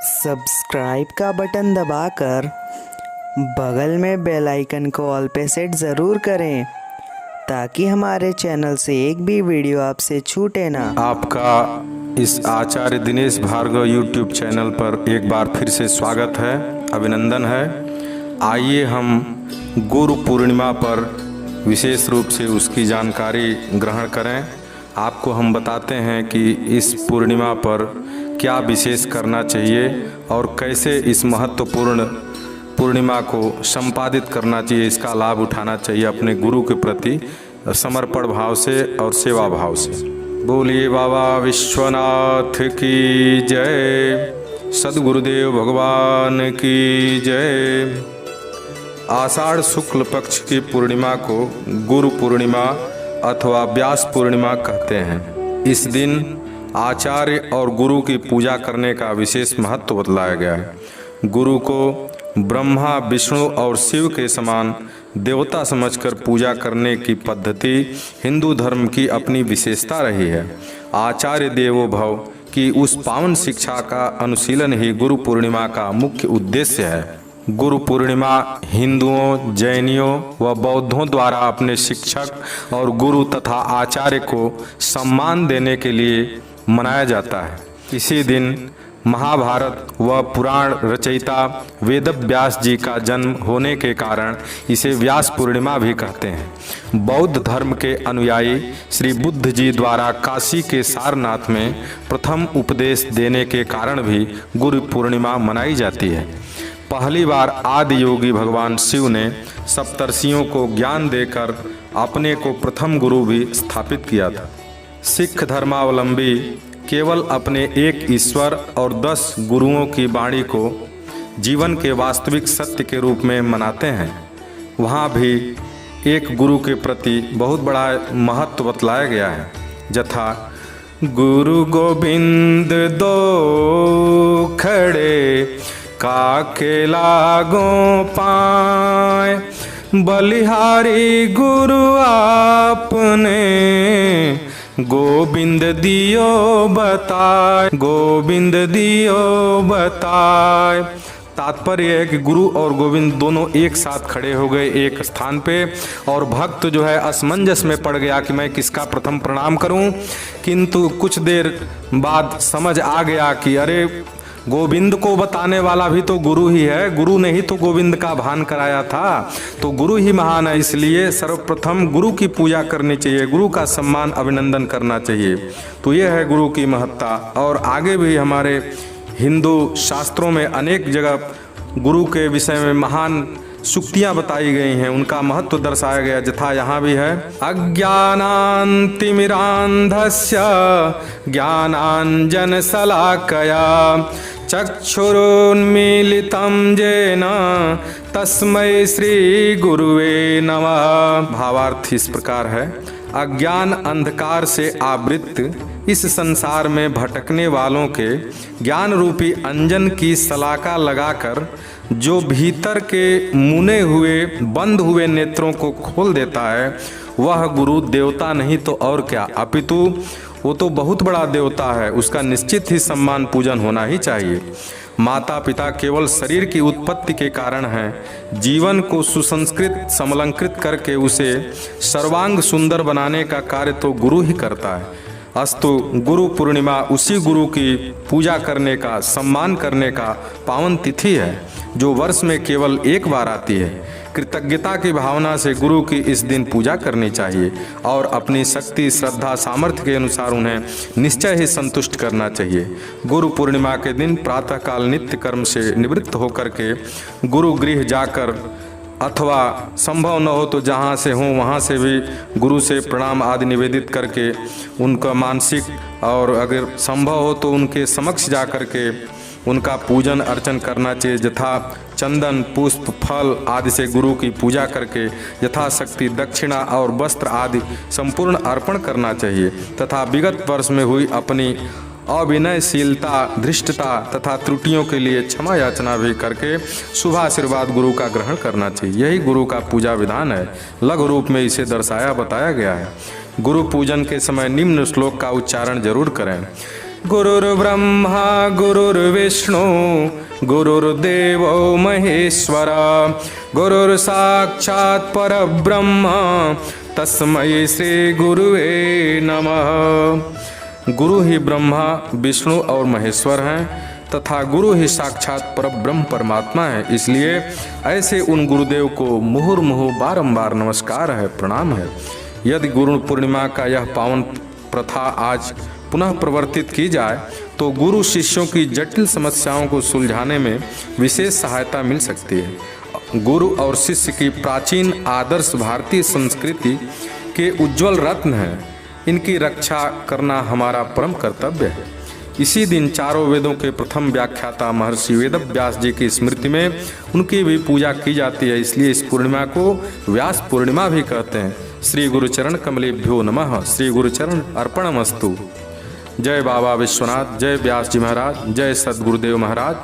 Subscribe का button दबाकर बगल में बेल आइकन को ऑल पे सेट ज़रूर करें ताकि हमारे चैनल से एक भी वीडियो आपसे छूटे ना। आपका इस आचार्य दिनेश भार्गव यूट्यूब चैनल पर एक बार फिर से स्वागत है, अभिनंदन है। आइए हम गुरु पूर्णिमा पर विशेष रूप से उसकी जानकारी ग्रहण करें। आपको हम बताते हैं कि इस पूर्णिमा पर क्या विशेष करना चाहिए और कैसे इस महत्वपूर्ण पूर्णिमा को संपादित करना चाहिए, इसका लाभ उठाना चाहिए अपने गुरु के प्रति समर्पण भाव से और सेवा भाव से। बोलिए बाबा विश्वनाथ की जय, सद्गुरुदेव भगवान की जय। आषाढ़ शुक्ल पक्ष की पूर्णिमा को गुरु पूर्णिमा अथवा व्यास पूर्णिमा कहते हैं। इस दिन आचार्य और गुरु की पूजा करने का विशेष महत्व बतलाया गया है। गुरु को ब्रह्मा, विष्णु और शिव के समान देवता समझकर पूजा करने की पद्धति हिंदू धर्म की अपनी विशेषता रही है। आचार्य देवो भव की उस पावन शिक्षा का अनुशीलन ही गुरु पूर्णिमा का मुख्य उद्देश्य है। गुरु पूर्णिमा हिंदुओं, जैनियों व बौद्धों द्वारा अपने शिक्षक और गुरु तथा आचार्य को सम्मान देने के लिए मनाया जाता है। इसी दिन महाभारत व पुराण रचयिता वेद व्यास जी का जन्म होने के कारण इसे व्यास पूर्णिमा भी कहते हैं। बौद्ध धर्म के अनुयायी श्री बुद्ध जी द्वारा काशी के सारनाथ में प्रथम उपदेश देने के कारण भी गुरु पूर्णिमा मनाई जाती है। पहली बार आदि योगी भगवान शिव ने सप्तर्षियों को ज्ञान देकर अपने को प्रथम गुरु भी स्थापित किया था। सिख धर्मावलंबी केवल अपने एक ईश्वर और 10 गुरुओं की वाणी को जीवन के वास्तविक सत्य के रूप में मनाते हैं। वहाँ भी एक गुरु के प्रति बहुत बड़ा महत्व बतलाया गया है। यथा गुरु गोविंद दो खड़े काके लागो पाए, बलिहारी गुरु आपने गोविंद दियो बताए, गोविंद दियो बताए। तात्पर्य है कि गुरु और गोविंद दोनों एक साथ खड़े हो गए एक स्थान पे और भक्त जो है असमंजस में पड़ गया कि मैं किसका प्रथम प्रणाम करूं, किंतु कुछ देर बाद समझ आ गया कि अरे गोविंद को बताने वाला भी तो गुरु ही है, गुरु ने ही तो गोविंद का भान कराया था, तो गुरु ही महान है। इसलिए सर्वप्रथम गुरु की पूजा करनी चाहिए, गुरु का सम्मान अभिनंदन करना चाहिए। तो ये है गुरु की महत्ता। और आगे भी हमारे हिंदू शास्त्रों में अनेक जगह गुरु के विषय में महान सूक्तियाँ बताई गई हैं, उनका महत्व दर्शाया गया। यथा यहाँ भी है अज्ञानान्तिमिरान्धस्य ज्ञानाञ्जन शलाकया चक्षुरुन्मीलितं येन तस्मै श्री गुरुवे नमः। भावार्थ इस प्रकार है, अज्ञान अंधकार से आवृत इस संसार में भटकने वालों के ज्ञान रूपी अंजन की सलाका लगाकर जो भीतर के मुने हुए बंद हुए नेत्रों को खोल देता है, वह गुरु देवता नहीं तो और क्या, अपितु वो तो बहुत बड़ा देवता है। उसका निश्चित ही सम्मान पूजन होना ही चाहिए। माता पिता केवल शरीर की उत्पत्ति के कारण हैं। जीवन को सुसंस्कृत समलंकृत करके उसे सर्वांग सुंदर बनाने का कार्य तो गुरु ही करता है। अस्तु गुरु पूर्णिमा उसी गुरु की पूजा करने का, सम्मान करने का पावन तिथि है जो वर्ष में केवल एक बार आती है। कृतज्ञता की भावना से गुरु की इस दिन पूजा करनी चाहिए और अपनी शक्ति, श्रद्धा, सामर्थ्य के अनुसार उन्हें निश्चय ही संतुष्ट करना चाहिए। गुरु पूर्णिमा के दिन प्रातःकाल नित्य कर्म से निवृत्त होकर के गुरु गृह जाकर अथवा संभव न हो तो जहाँ से हो वहाँ से भी गुरु से प्रणाम आदि निवेदित करके उनका मानसिक, और अगर संभव हो तो उनके समक्ष जा कर के उनका पूजन अर्चन करना चाहिए। यथा चंदन, पुष्प, फल आदि से गुरु की पूजा करके यथाशक्ति दक्षिणा और वस्त्र आदि संपूर्ण अर्पण करना चाहिए तथा विगत वर्ष में हुई अपनी अविनयशीलता, धृष्टता तथा त्रुटियों के लिए क्षमा याचना भी करके शुभ आशीर्वाद गुरु का ग्रहण करना चाहिए। यही गुरु का पूजा विधान है। लघु रूप में इसे दर्शाया बताया गया है। गुरु पूजन के समय निम्न श्लोक का उच्चारण जरूर करें। गुरुर्ब्रह्मा गुरुर्विष्णु गुरुर्देवो महेश्वर गुरुर्साक्षात् परब्रह्म तस्मै श्री गुरुवे नमः। गुरु ही ब्रह्मा विष्णु और महेश्वर हैं तथा गुरु ही साक्षात परब्रह्म परमात्मा है। इसलिए ऐसे उन गुरुदेव को मुहुर्मुहु बारंबार नमस्कार है, प्रणाम है। यदि गुरु पूर्णिमा का यह पावन प्रथा आज पुनः प्रवर्तित की जाए तो गुरु शिष्यों की जटिल समस्याओं को सुलझाने में विशेष सहायता मिल सकती है। गुरु और शिष्य की प्राचीन आदर्श भारतीय संस्कृति के उज्जवल रत्न हैं। इनकी रक्षा करना हमारा परम कर्तव्य है। इसी दिन चारों वेदों के प्रथम व्याख्याता महर्षि वेदव्यास जी की स्मृति में उनकी भी पूजा की जाती है। इसलिए इस पूर्णिमा को व्यास पूर्णिमा भी कहते हैं। श्री गुरुचरण कमलेभ्यो नमः। श्री गुरुचरण अर्पणमस्तु। जय बाबा विश्वनाथ, जय व्यास जी महाराज, जय सद्गुरुदेव महाराज।